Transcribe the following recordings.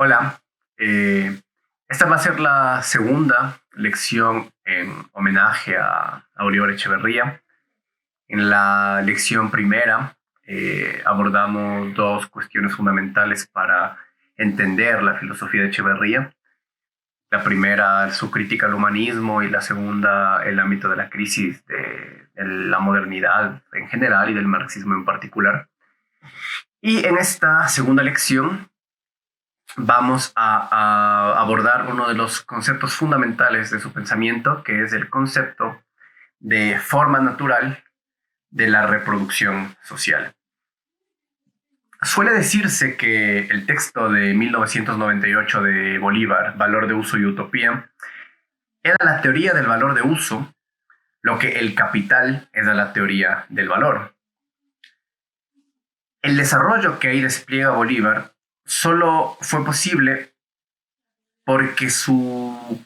Hola, eh, esta va a ser la segunda lección en homenaje a Bolívar Echeverría. En la lección primera abordamos dos cuestiones fundamentales para entender la filosofía de Echeverría. La primera, su crítica al humanismo, y la segunda, el ámbito de la crisis de la modernidad en general y del marxismo en particular. Y en esta segunda lección vamos a abordar uno de los conceptos fundamentales de su pensamiento, que es el concepto de forma natural de la reproducción social. Suele decirse que el texto de 1998 de Bolívar, Valor de Uso y Utopía, era la teoría del valor de uso, lo que El Capital era la teoría del valor. El desarrollo que ahí despliega Bolívar solo fue posible porque su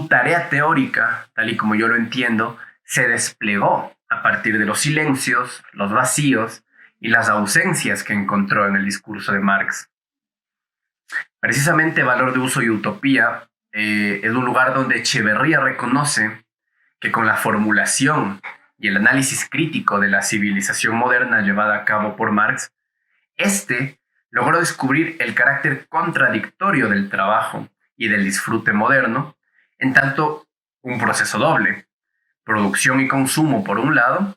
tarea teórica, tal y como yo lo entiendo, se desplegó a partir de los silencios, los vacíos y las ausencias que encontró en el discurso de Marx. Precisamente Valor de Uso y Utopía es un lugar donde Echeverría reconoce que con la formulación y el análisis crítico de la civilización moderna llevada a cabo por Marx, este logró descubrir el carácter contradictorio del trabajo y del disfrute moderno, en tanto un proceso doble: producción y consumo por un lado,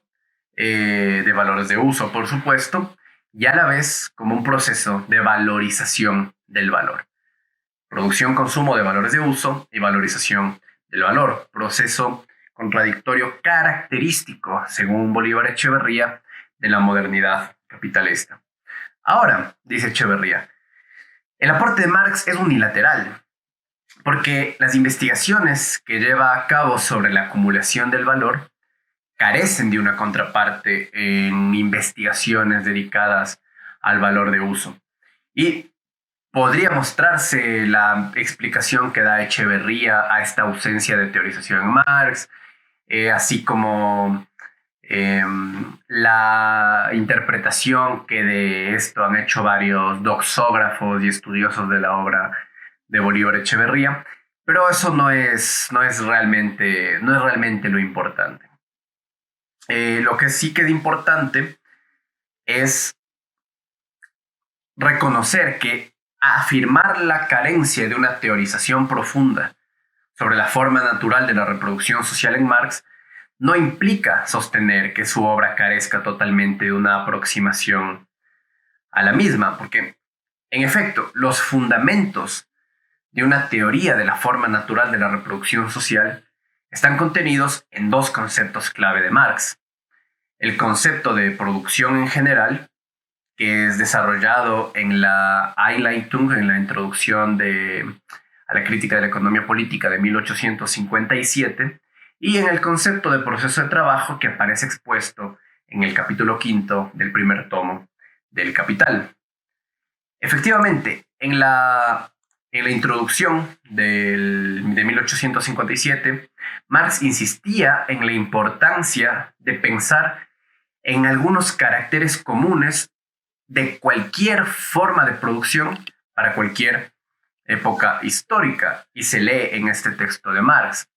de valores de uso por supuesto, y a la vez como un proceso de valorización del valor. Producción, consumo de valores de uso y valorización del valor, proceso contradictorio característico, según Bolívar Echeverría, de la modernidad capitalista. Ahora, dice Echeverría, el aporte de Marx es unilateral, porque las investigaciones que lleva a cabo sobre la acumulación del valor carecen de una contraparte en investigaciones dedicadas al valor de uso. Y podría mostrarse la explicación que da Echeverría a esta ausencia de teorización en Marx, así como la interpretación que de esto han hecho varios doxógrafos y estudiosos de la obra de Bolívar Echeverría, pero eso no es realmente lo importante. Lo que sí queda importante es reconocer que afirmar la carencia de una teorización profunda sobre la forma natural de la reproducción social en Marx no implica sostener que su obra carezca totalmente de una aproximación a la misma, porque, en efecto, los fundamentos de una teoría de la forma natural de la reproducción social están contenidos en dos conceptos clave de Marx: el concepto de producción en general, que es desarrollado en la Einleitung, en la introducción a la crítica de la economía política de 1857, y en el concepto de proceso de trabajo, que aparece expuesto en el capítulo quinto del primer tomo del Capital. Efectivamente, en la introducción de 1857, Marx insistía en la importancia de pensar en algunos caracteres comunes de cualquier forma de producción para cualquier época histórica, y se lee en este texto de Marx.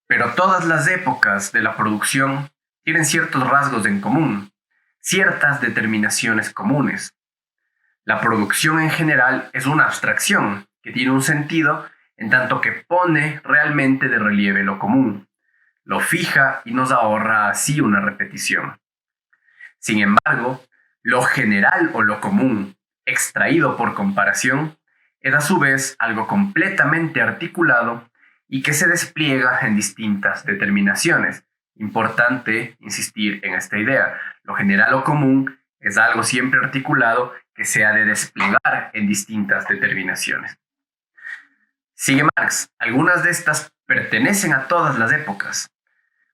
Pero todas las épocas de la producción tienen ciertos rasgos en común, ciertas determinaciones comunes. La producción en general es una abstracción que tiene un sentido en tanto que pone realmente de relieve lo común, lo fija y nos ahorra así una repetición. Sin embargo, lo general o lo común, extraído por comparación, es a su vez algo completamente articulado y que se despliega en distintas determinaciones. Importante insistir en esta idea. Lo general o común es algo siempre articulado que se ha de desplegar en distintas determinaciones. Sigue Marx. Algunas de estas pertenecen a todas las épocas.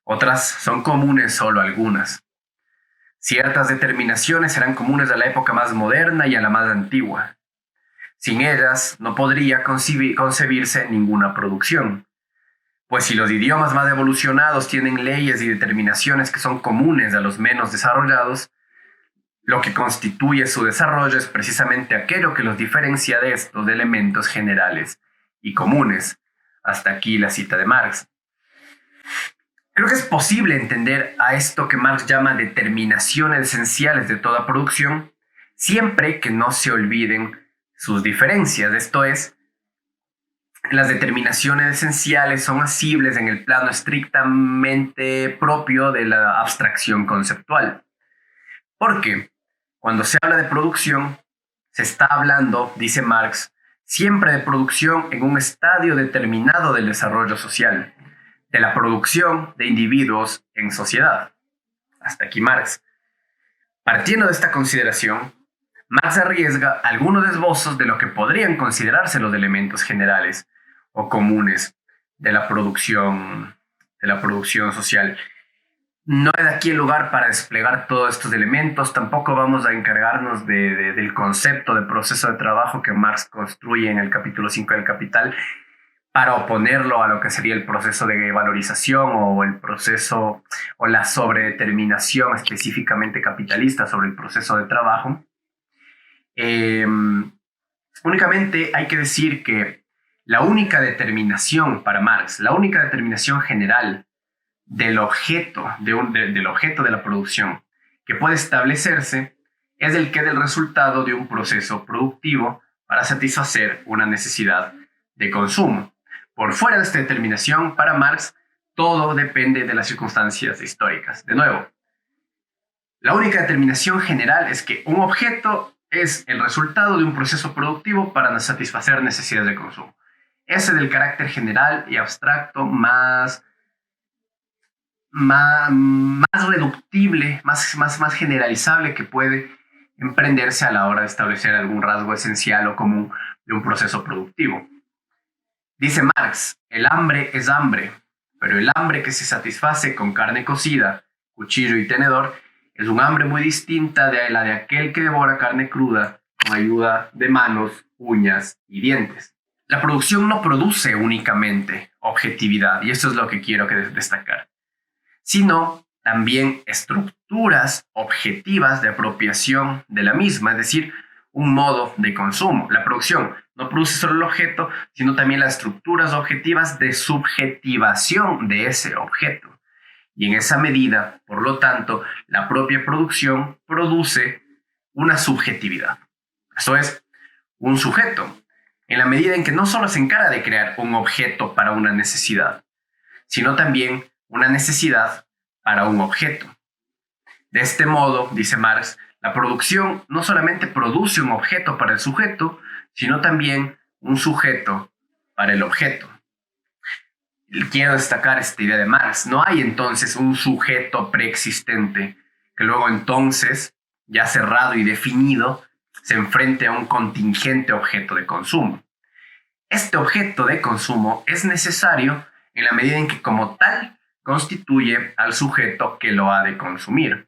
Otras son comunes solo a algunas. Ciertas determinaciones serán comunes a la época más moderna y a la más antigua. Sin ellas no podría concebirse ninguna producción, pues si los idiomas más evolucionados tienen leyes y determinaciones que son comunes a los menos desarrollados, Lo que constituye su desarrollo es precisamente aquello que los diferencia de estos elementos generales y comunes. Hasta aquí la cita de Marx. Creo que es posible entender a esto que Marx llama determinaciones esenciales de toda producción, siempre que no se olviden sus diferencias. Esto es, las determinaciones esenciales son asibles en el plano estrictamente propio de la abstracción conceptual. Porque cuando se habla de producción, se está hablando, dice Marx, siempre de producción en un estadio determinado del desarrollo social, de la producción de individuos en sociedad. Hasta aquí Marx. Partiendo de esta consideración, Marx arriesga algunos esbozos de lo que podrían considerarse los elementos generales o comunes de la producción social. No es aquí el lugar para desplegar todos estos elementos, tampoco vamos a encargarnos del concepto de proceso de trabajo que Marx construye en el capítulo 5 del Capital para oponerlo a lo que sería el proceso de valorización o el proceso o la sobredeterminación específicamente capitalista sobre el proceso de trabajo. Únicamente hay que decir que la única determinación para Marx, la única determinación general del objeto, del objeto de la producción que puede establecerse es el que del resultado de un proceso productivo para satisfacer una necesidad de consumo. Por fuera de esta determinación, para Marx, todo depende de las circunstancias históricas. De nuevo, la única determinación general es que un objeto es el resultado de un proceso productivo para satisfacer necesidades de consumo. Ese es el carácter general y abstracto más reductible, más generalizable que puede emprenderse a la hora de establecer algún rasgo esencial o común de un proceso productivo. Dice Marx, el hambre es hambre, pero el hambre que se satisface con carne cocida, cuchillo y tenedor es un hambre muy distinta de la de aquel que devora carne cruda con ayuda de manos, uñas y dientes. La producción no produce únicamente objetividad, y esto es lo que quiero destacar, sino también estructuras objetivas de apropiación de la misma, es decir, un modo de consumo. La producción no produce solo el objeto, sino también las estructuras objetivas de subjetivación de ese objeto. Y en esa medida, por lo tanto, la propia producción produce una subjetividad. Eso es, un sujeto, en la medida en que no solo se encarga de crear un objeto para una necesidad, sino también una necesidad para un objeto. De este modo, dice Marx, la producción no solamente produce un objeto para el sujeto, sino también un sujeto para el objeto. Quiero destacar esta idea de Marx. No hay entonces un sujeto preexistente que luego entonces, ya cerrado y definido, se enfrente a un contingente objeto de consumo. Este objeto de consumo es necesario en la medida en que como tal constituye al sujeto que lo ha de consumir.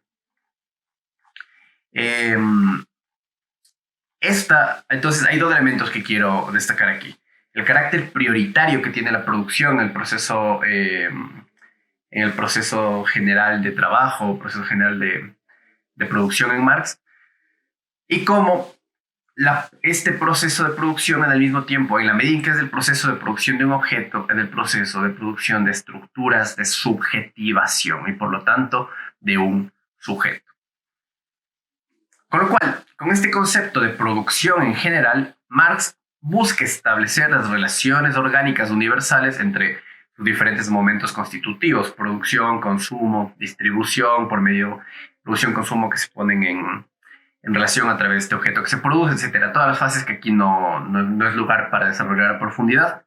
Entonces hay dos elementos que quiero destacar aquí. El carácter prioritario que tiene la producción en el proceso general de trabajo, proceso general de producción en Marx, y cómo este proceso de producción al mismo tiempo, en la medida en que es el proceso de producción de un objeto, es el proceso de producción de estructuras de subjetivación y por lo tanto de un sujeto. Con lo cual, con este concepto de producción en general, Marx busca establecer las relaciones orgánicas universales entre sus diferentes momentos constitutivos: producción, consumo, distribución, por medio de producción, consumo que se ponen en relación a través de este objeto que se produce, etcétera. Todas las fases que aquí no es lugar para desarrollar a profundidad.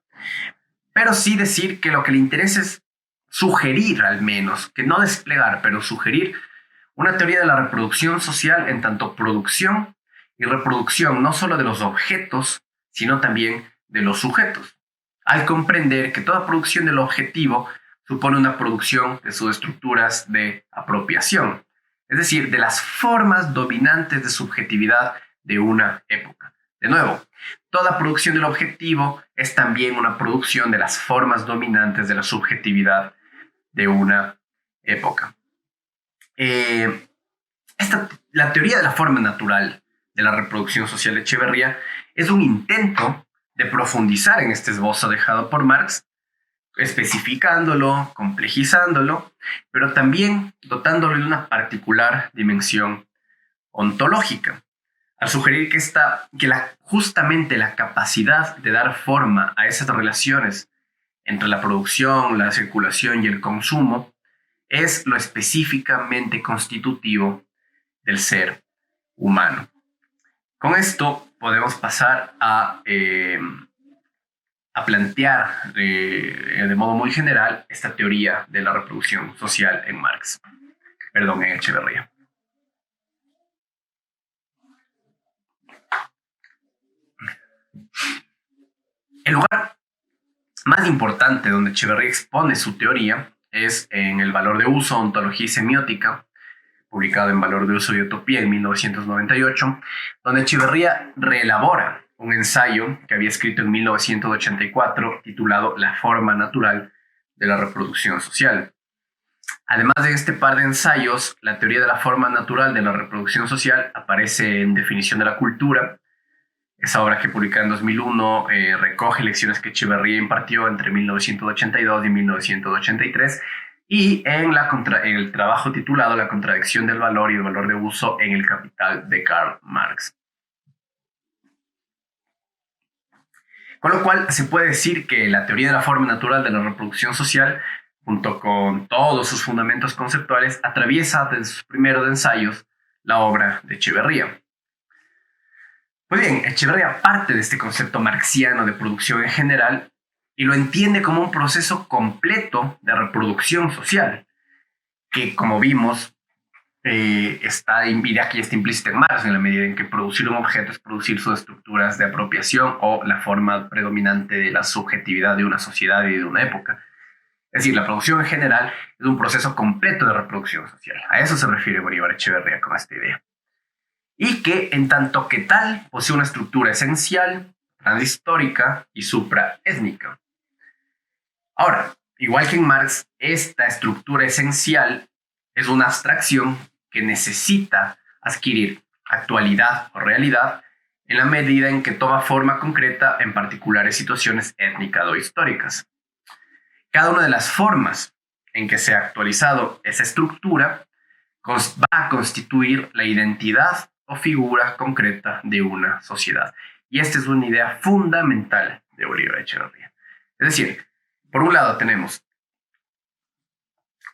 Pero sí decir que lo que le interesa es sugerir, al menos, que no desplegar, pero sugerir una teoría de la reproducción social en tanto producción y reproducción no solo de los objetos, sino también de los sujetos, al comprender que toda producción del objetivo supone una producción de sus estructuras de apropiación, es decir, de las formas dominantes de subjetividad de una época. De nuevo, toda producción del objetivo es también una producción de las formas dominantes de la subjetividad de una época. La teoría de la forma natural de la reproducción social de Echeverría es un intento de profundizar en este esbozo dejado por Marx, especificándolo, complejizándolo, pero también dotándolo de una particular dimensión ontológica, al sugerir justamente la capacidad de dar forma a esas relaciones entre la producción, la circulación y el consumo es lo específicamente constitutivo del ser humano. Con esto podemos pasar a plantear de modo muy general esta teoría de la reproducción social en en Echeverría. El lugar más importante donde Echeverría expone su teoría es en El valor de uso, ontología y semiótica, publicado en Valor de uso y utopía en 1998, donde Echeverría reelabora un ensayo que había escrito en 1984 titulado La forma natural de la reproducción social. Además de este par de ensayos, la teoría de la forma natural de la reproducción social aparece en Definición de la cultura. Esa obra que publica en 2001 recoge lecciones que Echeverría impartió entre 1982 y 1983 y en el trabajo titulado La contradicción del valor y el valor de uso en el Capital de Karl Marx. Con lo cual se puede decir que la teoría de la forma natural de la reproducción social, junto con todos sus fundamentos conceptuales, atraviesa desde sus primeros ensayos la obra de Echeverría. Pues bien, Echeverría parte de este concepto marxiano de producción en general y lo entiende como un proceso completo de reproducción social, que como vimos está implícita en Marx, en la medida en que producir un objeto es producir sus estructuras de apropiación o la forma predominante de la subjetividad de una sociedad y de una época. Es decir, la producción en general es un proceso completo de reproducción social. A eso se refiere Bolívar Echeverría con esta idea. Y que en tanto que tal posee una estructura esencial, transhistórica y supraétnica. Ahora, igual que en Marx, esta estructura esencial es una abstracción que necesita adquirir actualidad o realidad en la medida en que toma forma concreta en particulares situaciones étnicas o históricas. Cada una de las formas en que se ha actualizado esa estructura va a constituir la identidad o figura concreta de una sociedad. Y esta es una idea fundamental de Bolívar Echeverría. Es decir, por un lado tenemos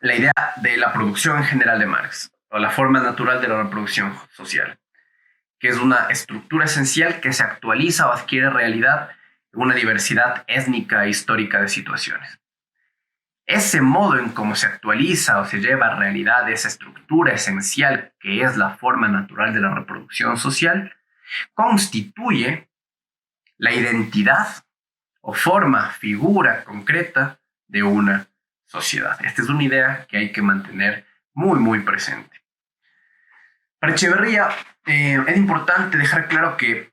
la idea de la producción en general de Marx, o la forma natural de la reproducción social, que es una estructura esencial que se actualiza o adquiere realidad en una diversidad étnica e histórica de situaciones. Ese modo en cómo se actualiza o se lleva a realidad esa estructura esencial que es la forma natural de la reproducción social, constituye la identidad o forma, figura concreta de una sociedad. Esta es una idea que hay que mantener muy presente. Para Echeverría es importante dejar claro que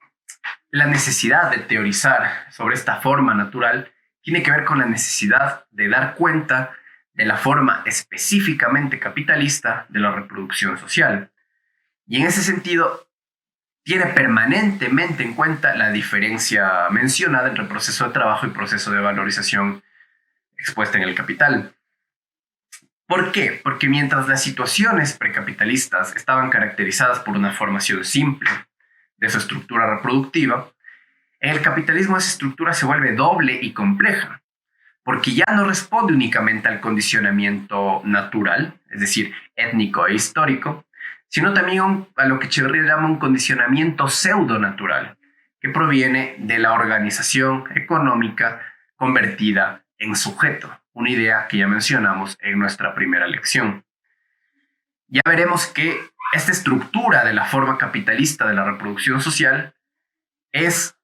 la necesidad de teorizar sobre esta forma natural tiene que ver con la necesidad de dar cuenta de la forma específicamente capitalista de la reproducción social. Y en ese sentido, tiene permanentemente en cuenta la diferencia mencionada entre proceso de trabajo y proceso de valorización expuesta en el capital. ¿Por qué? Porque mientras las situaciones precapitalistas estaban caracterizadas por una formación simple de su estructura reproductiva, en el capitalismo esa estructura se vuelve doble y compleja, porque ya no responde únicamente al condicionamiento natural, es decir, étnico e histórico, sino también a lo que Echeverría llama un condicionamiento pseudonatural, que proviene de la organización económica convertida en sujeto, una idea que ya mencionamos en nuestra primera lección. Ya veremos que esta estructura de la forma capitalista de la reproducción social es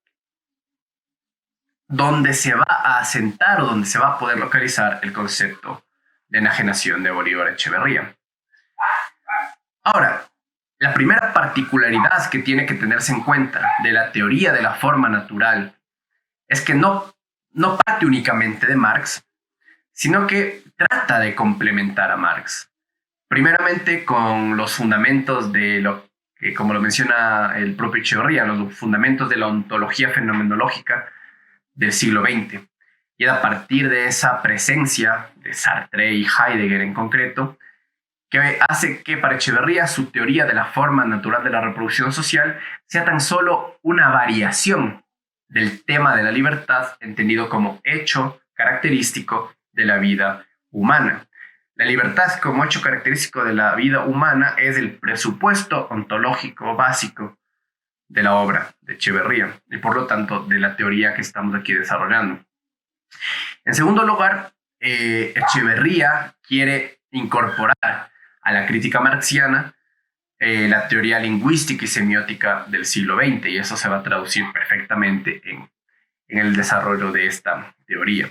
donde se va a asentar o donde se va a poder localizar el concepto de enajenación de Bolívar Echeverría. Ahora, la primera particularidad que tiene que tenerse en cuenta de la teoría de la forma natural es que no parte únicamente de Marx, sino que trata de complementar a Marx. Primeramente con los fundamentos de lo que, como lo menciona el propio Echeverría, los fundamentos de la ontología fenomenológica del siglo XX. Y a partir de esa presencia de Sartre y Heidegger en concreto, que hace que para Echeverría su teoría de la forma natural de la reproducción social sea tan solo una variación del tema de la libertad, entendido como hecho característico de la vida humana. La libertad como hecho característico de la vida humana es el presupuesto ontológico básico de la obra de Echeverría y por lo tanto de la teoría que estamos aquí desarrollando. En segundo lugar, Echeverría quiere incorporar a la crítica marxiana la teoría lingüística y semiótica del siglo XX, y eso se va a traducir perfectamente en el desarrollo de esta teoría.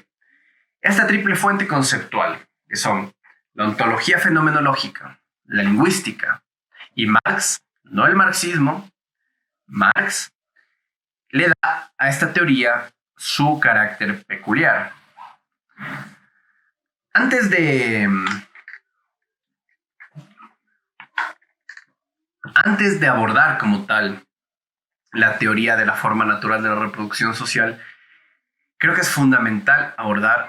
Esta triple fuente conceptual, que son la ontología fenomenológica, la lingüística y Marx, no el marxismo, Marx le da a esta teoría su carácter peculiar. Antes de abordar como tal la teoría de la forma natural de la reproducción social, creo que es fundamental abordar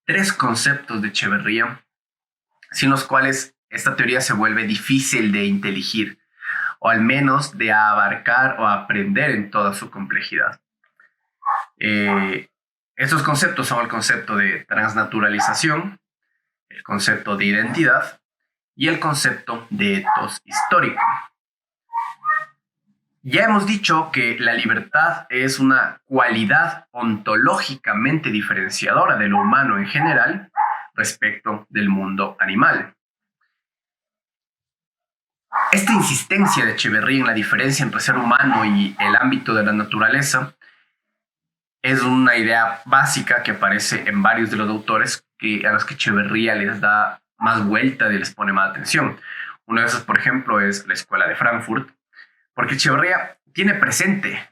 tres conceptos de Echeverría, sin los cuales esta teoría se vuelve difícil de inteligir, o al menos de abarcar o aprender en toda su complejidad. Estos conceptos son el concepto de transnaturalización, el concepto de identidad y el concepto de etos histórico. Ya hemos dicho que la libertad es una cualidad ontológicamente diferenciadora de lo humano en general respecto del mundo animal. Esta insistencia de Echeverría en la diferencia entre ser humano y el ámbito de la naturaleza es una idea básica que aparece en varios de los autores a los que Echeverría les da más vuelta y les pone más atención. Uno de esos, por ejemplo, es la Escuela de Frankfurt, porque Echeverría tiene presente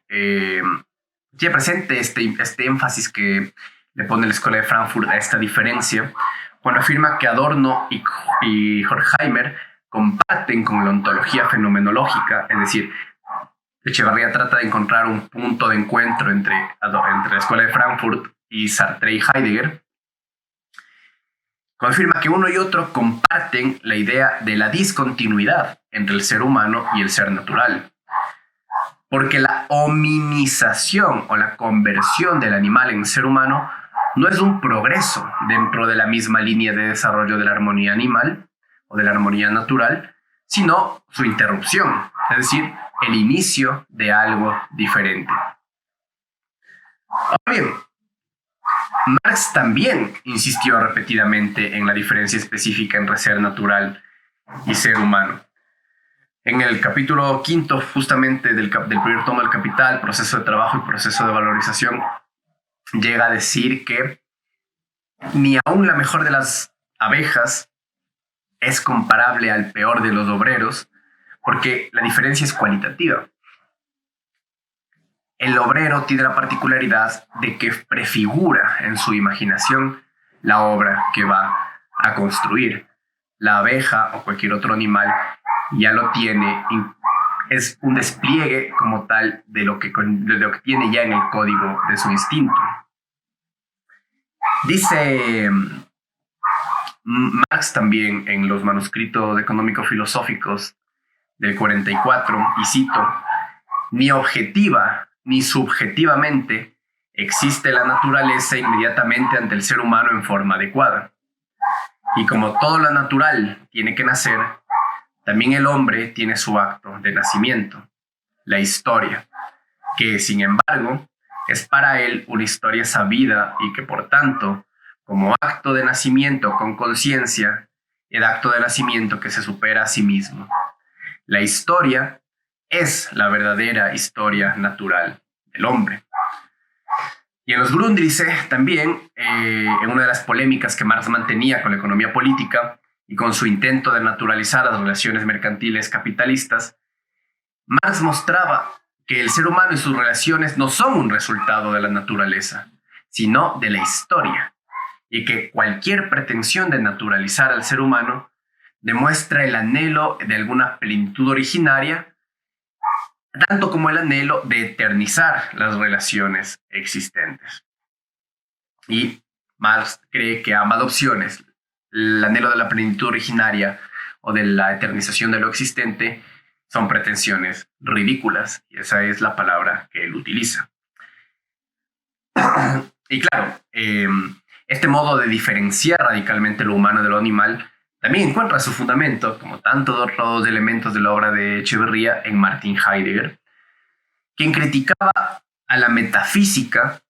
este énfasis que le pone la Escuela de Frankfurt a esta diferencia, cuando afirma que Adorno y Horkheimer comparten con la ontología fenomenológica, es decir, Echeverría trata de encontrar un punto de encuentro entre la Escuela de Frankfurt y Sartre y Heidegger. Confirma que uno y otro comparten la idea de la discontinuidad entre el ser humano y el ser natural. Porque la hominización o la conversión del animal en ser humano no es un progreso dentro de la misma línea de desarrollo de la armonía animal o de la armonía natural, sino su interrupción, es decir, el inicio de algo diferente. Ahora bien, Marx también insistió repetidamente en la diferencia específica entre ser natural y ser humano. En el capítulo 5, justamente del primer tomo del Capital, proceso de trabajo y proceso de valorización, llega a decir que ni aún la mejor de las abejas es comparable al peor de los obreros, porque la diferencia es cualitativa. El obrero tiene la particularidad de que prefigura en su imaginación la obra que va a construir. La abeja o cualquier otro animal ya lo tiene, es un despliegue como tal de lo que tiene ya en el código de su instinto. Dice Marx también en los manuscritos económico-filosóficos del 44, y cito, ni objetiva ni subjetivamente existe la naturaleza inmediatamente ante el ser humano en forma adecuada. Y como todo lo natural tiene que nacer, también el hombre tiene su acto de nacimiento, la historia, que sin embargo es para él una historia sabida y que por tanto, como acto de nacimiento con conciencia, el acto de nacimiento que se supera a sí mismo. La historia es la historia natural del hombre. Y en los Grundrisse también, en una de las polémicas que Marx mantenía con la economía política y con su intento de naturalizar las relaciones mercantiles capitalistas, Marx mostraba que el ser humano y sus relaciones no son un resultado de la naturaleza, sino de la historia, y que cualquier pretensión de naturalizar al ser humano demuestra el anhelo de alguna plenitud originaria, tanto como el anhelo de eternizar las relaciones existentes. Y Marx cree que ambas opciones, el anhelo de la plenitud originaria o de la eternización de lo existente, son pretensiones ridículas, y esa es la palabra que él utiliza. Y claro, este modo de diferenciar radicalmente lo humano de lo animal también encuentra su fundamento, como tantos otros elementos de la obra de Echeverría, en Martin Heidegger, quien criticaba a la metafísica,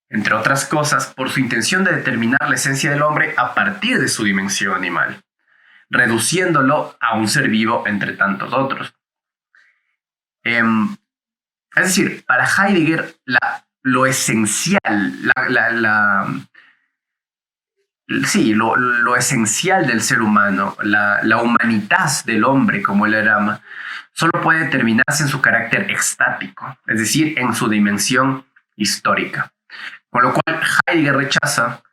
entre otras cosas, por su intención de determinar la esencia del hombre a partir de su dimensión animal, reduciéndolo a un ser vivo entre tantos otros. Es decir, para Heidegger, lo esencial, lo esencial del ser humano, la humanitas del hombre, como él la llama, solo puede determinarse en su carácter extático, es decir, en su dimensión histórica. Con lo cual, Heidegger rechaza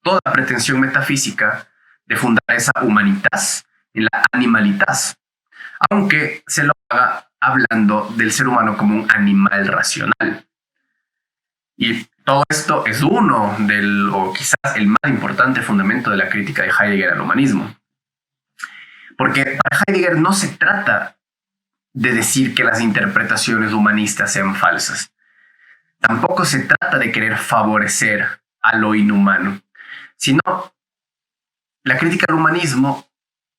toda pretensión metafísica de fundar esa humanitas en la animalitas, aunque se lo haga hablando del ser humano como un animal racional. Y todo esto es uno o quizás el más importante fundamento de la crítica de Heidegger al humanismo. Porque para Heidegger no se trata de decir que las interpretaciones humanistas sean falsas. Tampoco se trata de querer favorecer a lo inhumano, sino la crítica al humanismo,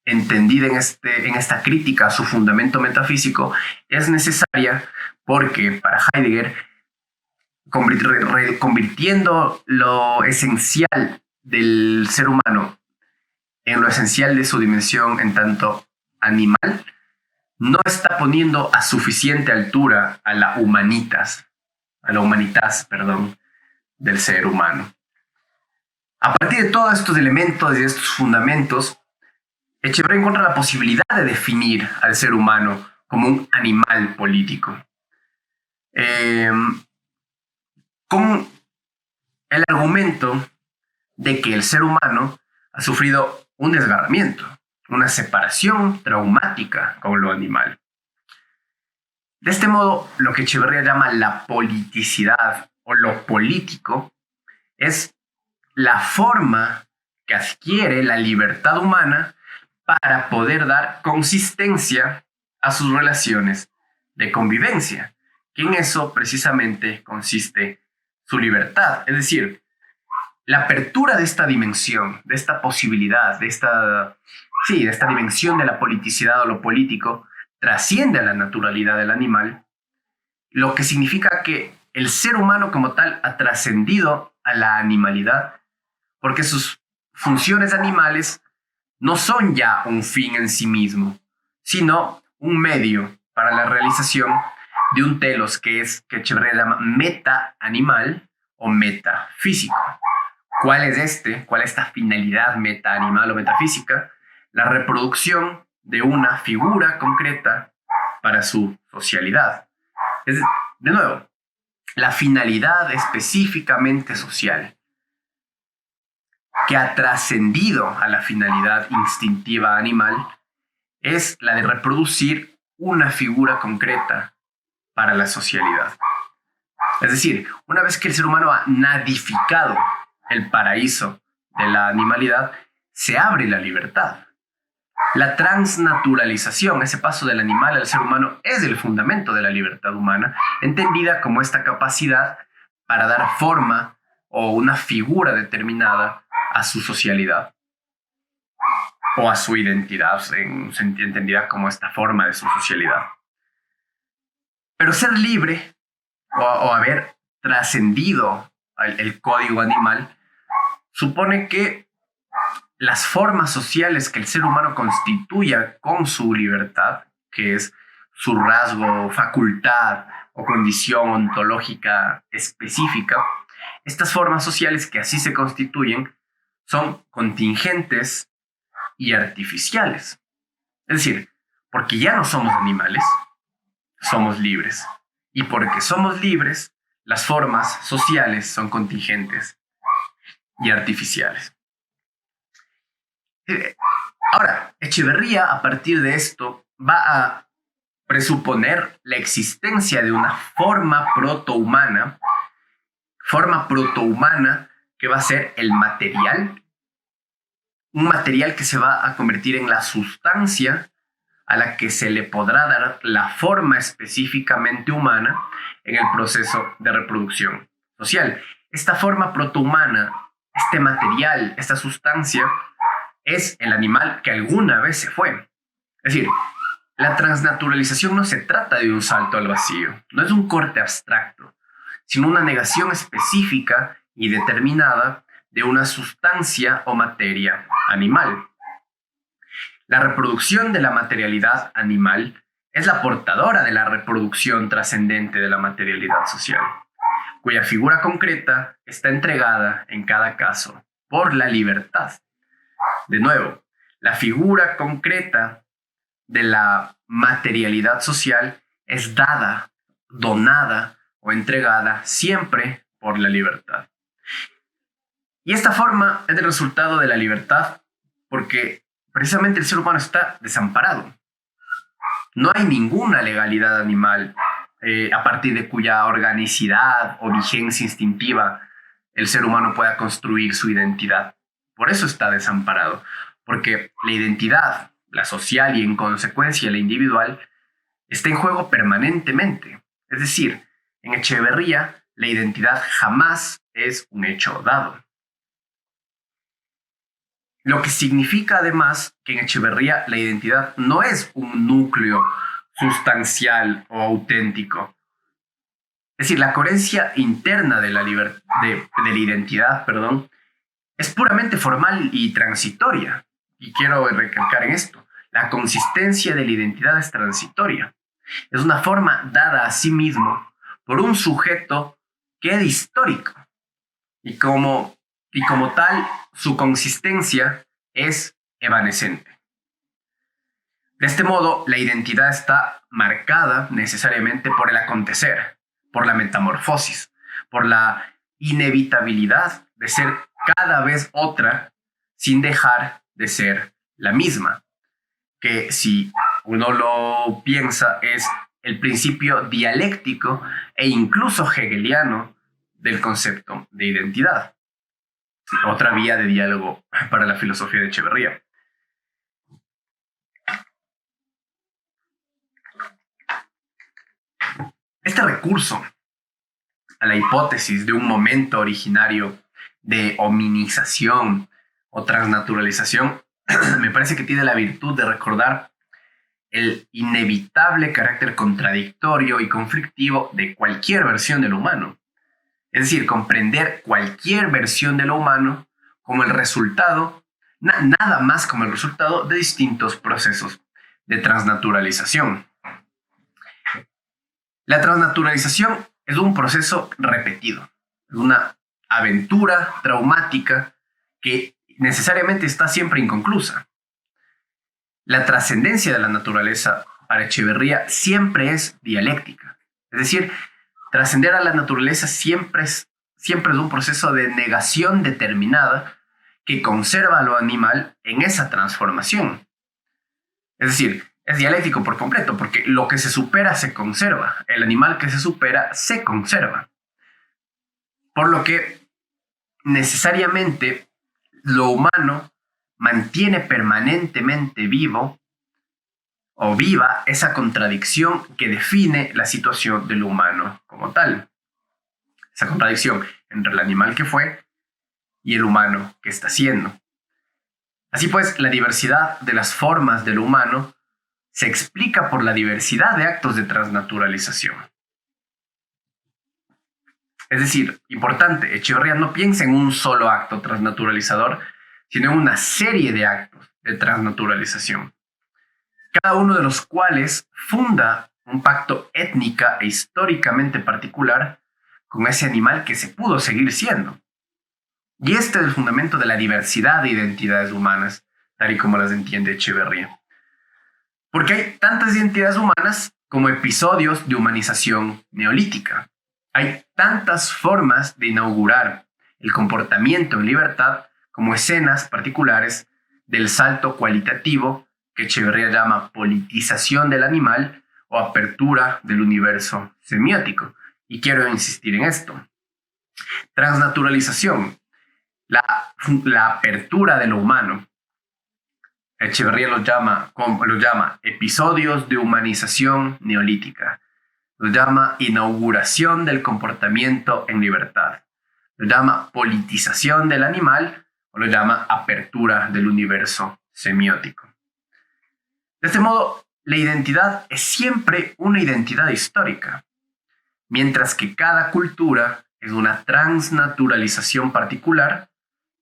entendida en esta crítica a su fundamento metafísico, es necesaria porque para Heidegger, convirtiendo lo esencial del ser humano en lo esencial de su dimensión en tanto animal, no está poniendo a suficiente altura a la humanitas, del ser humano. A partir de todos estos elementos y de estos fundamentos, Echeverría encuentra la posibilidad de definir al ser humano como un animal político. Con el argumento de que el ser humano ha sufrido un desgarramiento, una separación traumática con lo animal. De este modo, lo que Echeverría llama la politicidad o lo político es la forma que adquiere la libertad humana para poder dar consistencia a sus relaciones de convivencia, que en eso precisamente consiste su libertad. Es decir, la apertura de esta dimensión, de esta posibilidad, de esta dimensión de la politicidad o lo político, trasciende a la naturalidad del animal, lo que significa que el ser humano como tal ha trascendido a la animalidad, porque sus funciones animales no son ya un fin en sí mismo, sino un medio para la realización de un telos que Echeverría llama meta animal o metafísico. ¿Cuál es este? ¿Cuál es esta finalidad meta animal o metafísica? La reproducción de una figura concreta para su socialidad. Es, de nuevo, la finalidad específicamente social, que ha trascendido a la finalidad instintiva animal, es la de reproducir una figura concreta para la socialidad. Es decir, una vez que el ser humano ha nadificado el paraíso de la animalidad, se abre la libertad. La transnaturalización, ese paso del animal al ser humano, es el fundamento de la libertad humana, entendida como esta capacidad para dar forma o una figura determinada a su socialidad o a su identidad, entendida como esta forma de su socialidad. Pero ser libre o haber trascendido el código animal supone que las formas sociales que el ser humano constituya con su libertad, que es su rasgo, facultad o condición ontológica específica, estas formas sociales que así se constituyen son contingentes y artificiales. Es decir, porque ya no somos animales, somos libres. Y porque somos libres, las formas sociales son contingentes y artificiales. Ahora, Echeverría, a partir de esto, va a presuponer la existencia de una forma protohumana que va a ser el material, un material que se va a convertir en la sustancia a la que se le podrá dar la forma específicamente humana en el proceso de reproducción social. Esta forma protohumana, este material, esta sustancia, es el animal que alguna vez se fue. Es decir, la transnaturalización no se trata de un salto al vacío, no es un corte abstracto, sino una negación específica y determinada de una sustancia o materia animal. La reproducción de la materialidad animal es la portadora de la reproducción trascendente de la materialidad social, cuya figura concreta está entregada en cada caso por la libertad. De nuevo, la figura concreta de la materialidad social es dada, donada o entregada siempre por la libertad. Y esta forma es el resultado de la libertad porque precisamente el ser humano está desamparado. No hay ninguna legalidad animal a partir de cuya organicidad o vigencia instintiva el ser humano pueda construir su identidad. Por eso está desamparado, porque la identidad, la social y en consecuencia la individual, está en juego permanentemente. Es decir, en Echeverría, la identidad jamás es un hecho dado. Lo que significa además que en Echeverría la identidad no es un núcleo sustancial o auténtico. Es decir, la coherencia interna de la identidad, es puramente formal y transitoria. Y quiero recalcar en esto, la consistencia de la identidad es transitoria. Es una forma dada a sí mismo por un sujeto que es histórico. Y como tal, su consistencia es evanescente. De este modo, la identidad está marcada necesariamente por el acontecer, por la metamorfosis, por la inevitabilidad de ser cada vez otra sin dejar de ser la misma, que si uno lo piensa es el principio dialéctico e incluso hegeliano del concepto de identidad. Otra vía de diálogo para la filosofía de Echeverría. Este recurso a la hipótesis de un momento originario de hominización o transnaturalización me parece que tiene la virtud de recordar el inevitable carácter contradictorio y conflictivo de cualquier versión de lo humano. Es decir, comprender cualquier versión de lo humano como el resultado, nada más como el resultado de distintos procesos de transnaturalización. La transnaturalización es un proceso repetido, es una aventura traumática que necesariamente está siempre inconclusa. La trascendencia de la naturaleza para Echeverría siempre es dialéctica, es decir, trascender a la naturaleza siempre es un proceso de negación determinada que conserva a lo animal en esa transformación. Es decir, es dialéctico por completo, porque lo que se supera se conserva, el animal que se supera se conserva. Por lo que necesariamente lo humano mantiene permanentemente vivo o viva esa contradicción que define la situación del humano como tal. Esa contradicción entre el animal que fue y el humano que está siendo. Así pues, la diversidad de las formas del humano se explica por la diversidad de actos de transnaturalización. Es decir, importante, Echeverría no piensa en un solo acto transnaturalizador, sino en una serie de actos de transnaturalización, cada uno de los cuales funda un pacto étnica e históricamente particular con ese animal que se pudo seguir siendo. Y este es el fundamento de la diversidad de identidades humanas, tal y como las entiende Echeverría. Porque hay tantas identidades humanas como episodios de humanización neolítica. Hay tantas formas de inaugurar el comportamiento en libertad como escenas particulares del salto cualitativo que Echeverría llama politización del animal o apertura del universo semiótico. Y quiero insistir en esto. Transnaturalización, la apertura de lo humano. Echeverría lo llama episodios de humanización neolítica. Lo llama inauguración del comportamiento en libertad. Lo llama politización del animal o lo llama apertura del universo semiótico. De este modo, la identidad es siempre una identidad histórica, mientras que cada cultura es una transnaturalización particular,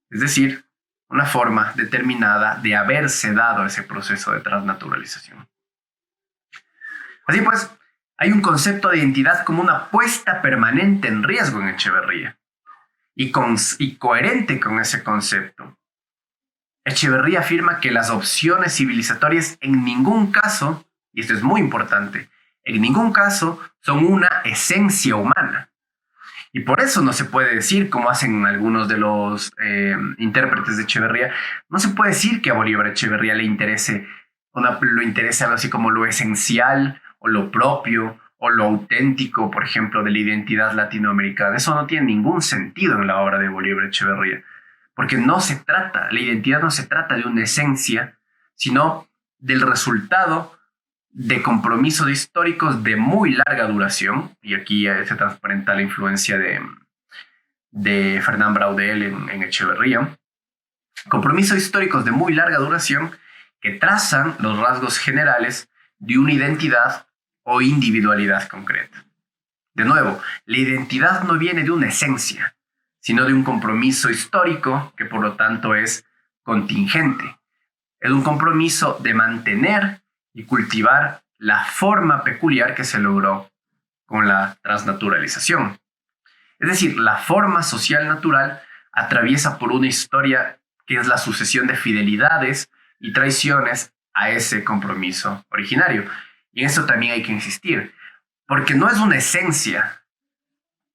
es decir, una forma determinada de haberse dado ese proceso de transnaturalización. Así pues, hay un concepto de identidad como una puesta permanente en riesgo en Echeverría. Y coherente con ese concepto, Echeverría afirma que las opciones civilizatorias en ningún caso, y esto es muy importante, en ningún caso son una esencia humana. Y por eso no se puede decir, como hacen algunos de los intérpretes de Echeverría, no se puede decir que a Bolívar Echeverría lo interese algo así como lo esencial o lo propio o lo auténtico, por ejemplo, de la identidad latinoamericana. Eso no tiene ningún sentido en la obra de Bolívar Echeverría, porque la identidad no se trata de una esencia, sino del resultado de compromisos históricos de muy larga duración, y aquí se transparenta la influencia de Fernán Braudel en Echeverría, compromisos históricos de muy larga duración que trazan los rasgos generales de una identidad o individualidad concreta. De nuevo, la identidad no viene de una esencia, sino de un compromiso histórico que por lo tanto es contingente. Es un compromiso de mantener y cultivar la forma peculiar que se logró con la transnaturalización. Es decir, la forma social natural atraviesa por una historia que es la sucesión de fidelidades y traiciones a ese compromiso originario. Y en eso también hay que insistir, porque no es una esencia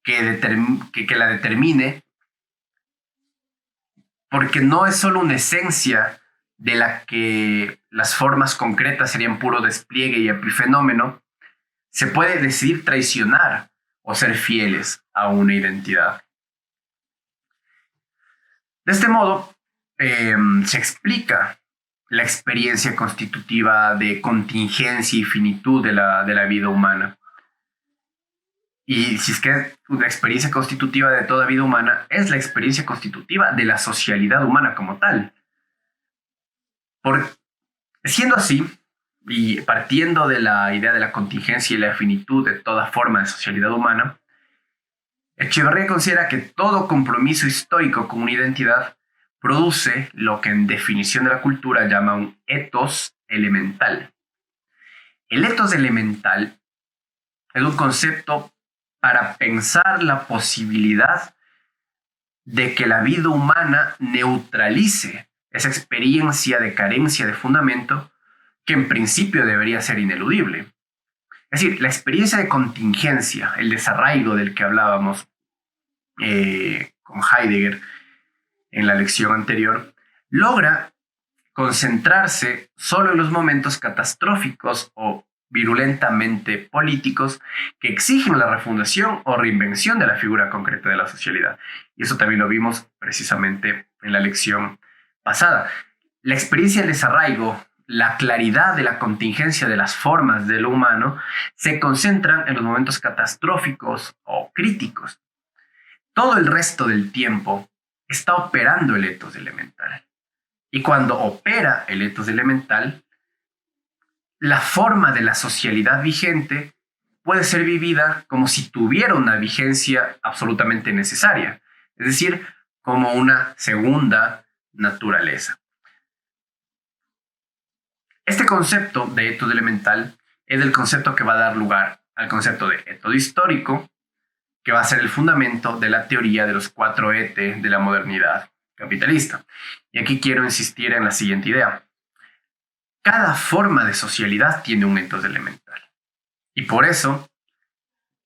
que la determine, porque no es solo una esencia de la que las formas concretas serían puro despliegue y epifenómeno, se puede decidir traicionar o ser fieles a una identidad. De este modo, se explica la experiencia constitutiva de contingencia y finitud de la vida humana. Y si es que una experiencia constitutiva de toda vida humana es la experiencia constitutiva de la socialidad humana como tal. Siendo así, y partiendo de la idea de la contingencia y la finitud de toda forma de socialidad humana, Echeverría considera que todo compromiso histórico con una identidad produce lo que en definición de la cultura llama un ethos elemental. El ethos elemental es un concepto para pensar la posibilidad de que la vida humana neutralice esa experiencia de carencia de fundamento que en principio debería ser ineludible. Es decir, la experiencia de contingencia, el desarraigo del que hablábamos con Heidegger en la lección anterior, logra concentrarse solo en los momentos catastróficos o virulentamente políticos que exigen la refundación o reinvención de la figura concreta de la socialidad. Y eso también lo vimos precisamente en la lección pasada. La experiencia del desarraigo, la claridad de la contingencia de las formas de lo humano se concentran en los momentos catastróficos o críticos. Todo el resto del tiempo está operando el ethos elemental. Y cuando opera el ethos elemental, la forma de la socialidad vigente puede ser vivida como si tuviera una vigencia absolutamente necesaria, es decir, como una segunda naturaleza. Este concepto de ethos elemental es el concepto que va a dar lugar al concepto de ethos histórico, que va a ser el fundamento de la teoría de los 4 ET de la modernidad capitalista. Y aquí quiero insistir en la siguiente idea. Cada forma de socialidad tiene un ethos elemental. Y por eso,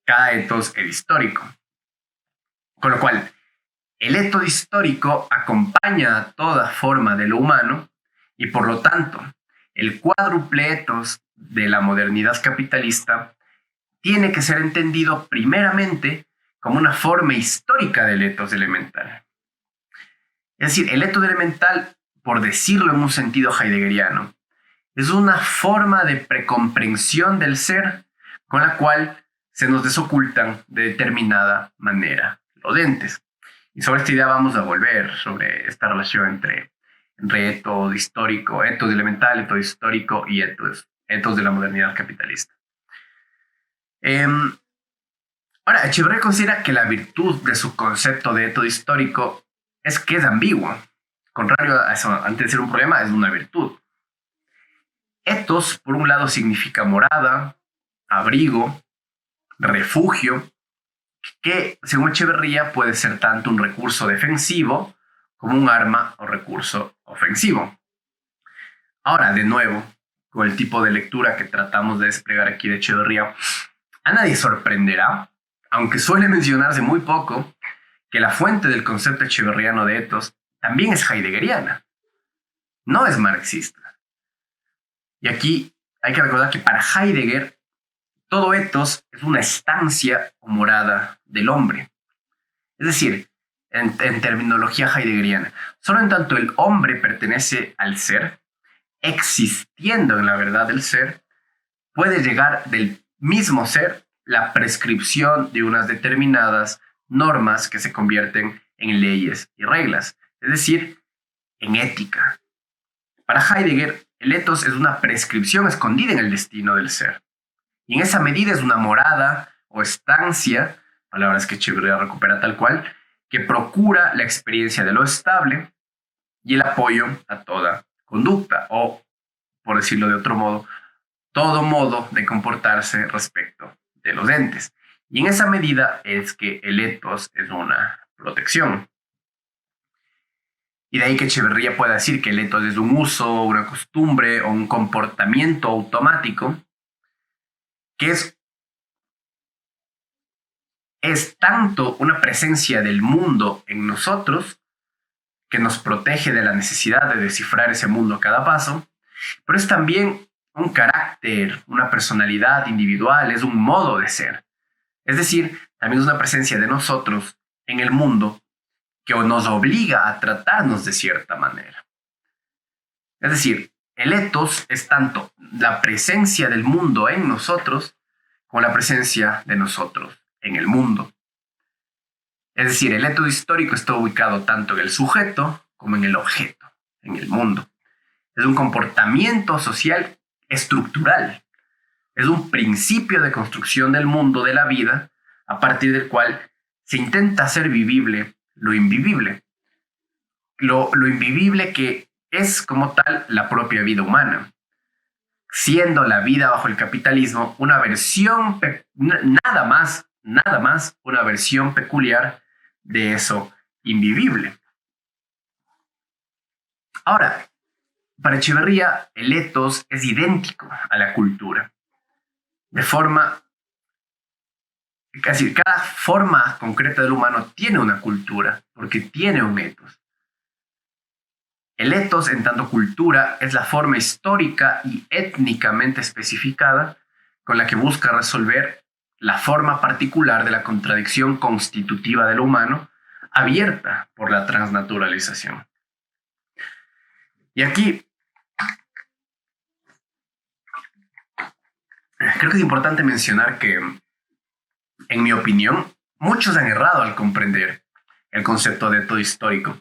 cada ethos es histórico. Con lo cual, el ethos histórico acompaña a toda forma de lo humano Y por lo tanto, el cuádruple ethos de la modernidad capitalista tiene que ser entendido primeramente como una forma histórica del ethos elemental. Es decir, el ethos elemental, por decirlo en un sentido heideggeriano, es una forma de precomprensión del ser con la cual se nos desocultan de determinada manera los entes. Y sobre esta idea vamos a volver, sobre esta relación entre ethos histórico, ethos elemental, ethos histórico y ethos de la modernidad capitalista. Ahora, Echeverría considera que la virtud de su concepto de ethos histórico es que es ambiguo. Contrario a eso, antes de ser un problema, es una virtud. Ethos, por un lado, significa morada, abrigo, refugio, que, según Echeverría, puede ser tanto un recurso defensivo como un arma o recurso ofensivo. Ahora, de nuevo, con el tipo de lectura que tratamos de desplegar aquí de Echeverría, a nadie sorprenderá, aunque suele mencionarse muy poco, que la fuente del concepto echeverriano de ethos también es heideggeriana, no es marxista. Y aquí hay que recordar que para Heidegger, todo ethos es una estancia o morada del hombre. Es decir, en terminología heideggeriana, solo en tanto el hombre pertenece al ser, existiendo en la verdad del ser, puede llegar del mismo ser la prescripción de unas determinadas normas que se convierten en leyes y reglas, es decir, en ética. Para Heidegger, el ethos es una prescripción escondida en el destino del ser. Y en esa medida es una morada o estancia, palabras que Echeverría recupera tal cual, que procura la experiencia de lo estable y el apoyo a toda conducta, o, por decirlo de otro modo, todo modo de comportarse respecto de los entes. Y en esa medida es que el ethos es una protección. Y de ahí que Echeverría pueda decir que el ethos es un uso, una costumbre o un comportamiento automático que es tanto una presencia del mundo en nosotros que nos protege de la necesidad de descifrar ese mundo a cada paso, pero es también un carácter, una personalidad individual, es un modo de ser. Es decir, también es una presencia de nosotros en el mundo que nos obliga a tratarnos de cierta manera. Es decir, el ethos es tanto la presencia del mundo en nosotros como la presencia de nosotros en el mundo. Es decir, el ethos histórico está ubicado tanto en el sujeto como en el objeto, en el mundo. Es un comportamiento social estructural. Es un principio de construcción del mundo, de la vida, a partir del cual se intenta hacer vivible lo invivible. Lo invivible que es como tal la propia vida humana, siendo la vida bajo el capitalismo una versión, nada más una versión peculiar de eso invivible. Ahora, para Echeverría, el ethos es idéntico a la cultura, de forma, casi cada forma concreta del humano tiene una cultura, porque tiene un ethos. El ethos, en tanto cultura, es la forma histórica y étnicamente especificada con la que busca resolver la forma particular de la contradicción constitutiva de lo humano, abierta por la transnaturalización. Y aquí creo que es importante mencionar que, en mi opinión, muchos han errado al comprender el concepto de ethos histórico,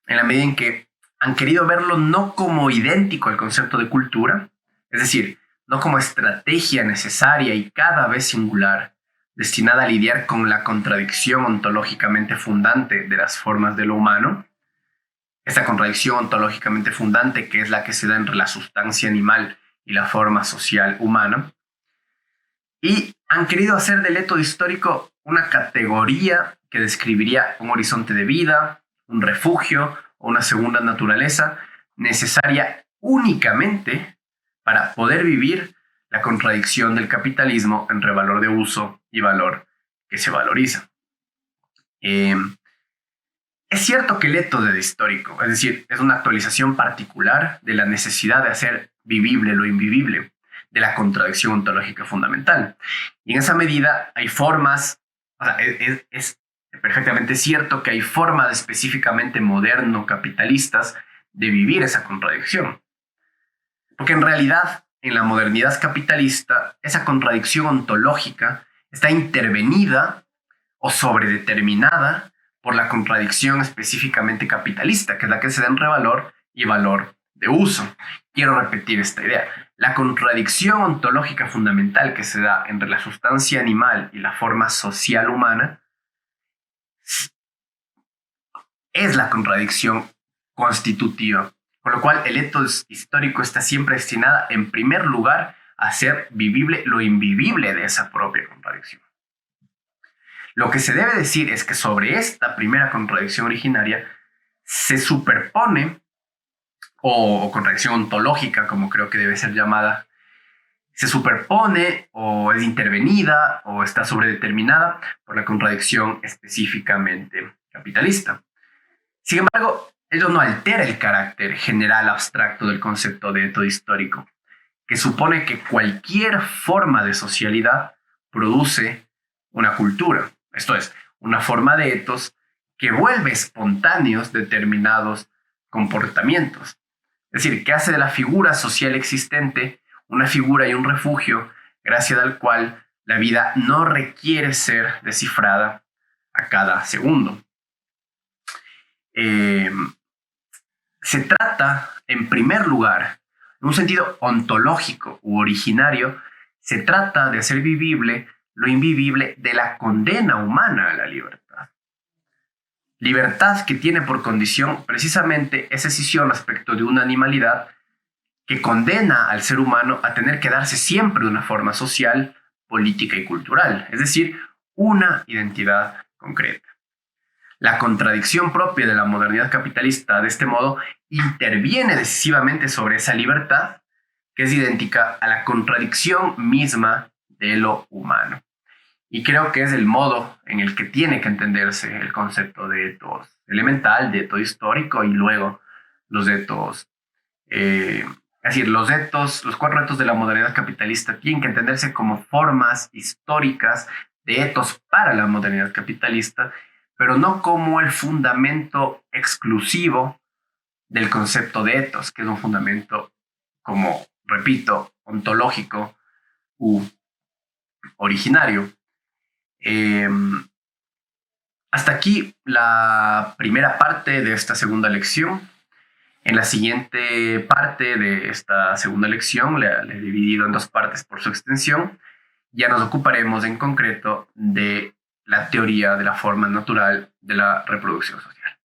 en la medida en que han querido verlo no como idéntico al concepto de cultura, es decir, no como estrategia necesaria y cada vez singular, destinada a lidiar con la contradicción ontológicamente fundante de las formas de lo humano, esta contradicción ontológicamente fundante que es la que se da entre la sustancia animal y la forma social humana, y han querido hacer del ethos histórico una categoría que describiría un horizonte de vida, un refugio o una segunda naturaleza necesaria únicamente para poder vivir la contradicción del capitalismo entre valor de uso y valor que se valoriza. Es cierto que el étodo es histórico, es decir, es una actualización particular de la necesidad de hacer vivible lo invivible, de la contradicción ontológica fundamental. Y en esa medida hay formas, o sea, es perfectamente cierto que hay formas específicamente moderno-capitalistas de vivir esa contradicción. Porque en realidad, en la modernidad capitalista, esa contradicción ontológica está intervenida o sobredeterminada por la contradicción específicamente capitalista, que es la que se da entre valor y valor de uso. Quiero repetir esta idea. La contradicción ontológica fundamental que se da entre la sustancia animal y la forma social humana es la contradicción constitutiva, con lo cual el étodo histórico está siempre destinada, en primer lugar, a hacer vivible lo invivible de esa propia contradicción. Lo que se debe decir es que sobre esta primera contradicción originaria se superpone, o contradicción ontológica, como creo que debe ser llamada, se superpone o es intervenida o está sobredeterminada por la contradicción específicamente capitalista. Sin embargo, ello no altera el carácter general abstracto del concepto de étodo histórico, que supone que cualquier forma de socialidad produce una cultura, esto es, una forma de etos que vuelve espontáneos determinados comportamientos. Es decir, que hace de la figura social existente una figura y un refugio gracias al cual la vida no requiere ser descifrada a cada segundo. Se trata, en primer lugar, en un sentido ontológico u originario, se trata de hacer vivible lo invivible de la condena humana a la libertad. Libertad que tiene por condición precisamente esa escisión respecto de una animalidad que condena al ser humano a tener que darse siempre de una forma social, política y cultural, es decir, una identidad concreta. La contradicción propia de la modernidad capitalista, de este modo, interviene decisivamente sobre esa libertad, que es idéntica a la contradicción misma de lo humano. Y creo que es el modo en el que tiene que entenderse el concepto de etos elemental, de etos histórico y luego los etos. Es decir, los cuatro etos de la modernidad capitalista tienen que entenderse como formas históricas de etos para la modernidad capitalista, pero no como el fundamento exclusivo del concepto de etos, que es un fundamento, como repito, ontológico u originario. Hasta aquí la primera parte de esta segunda lección. En la siguiente parte de esta segunda lección, la he dividido en dos partes por su extensión, ya nos ocuparemos en concreto de la teoría de la forma natural de la reproducción social.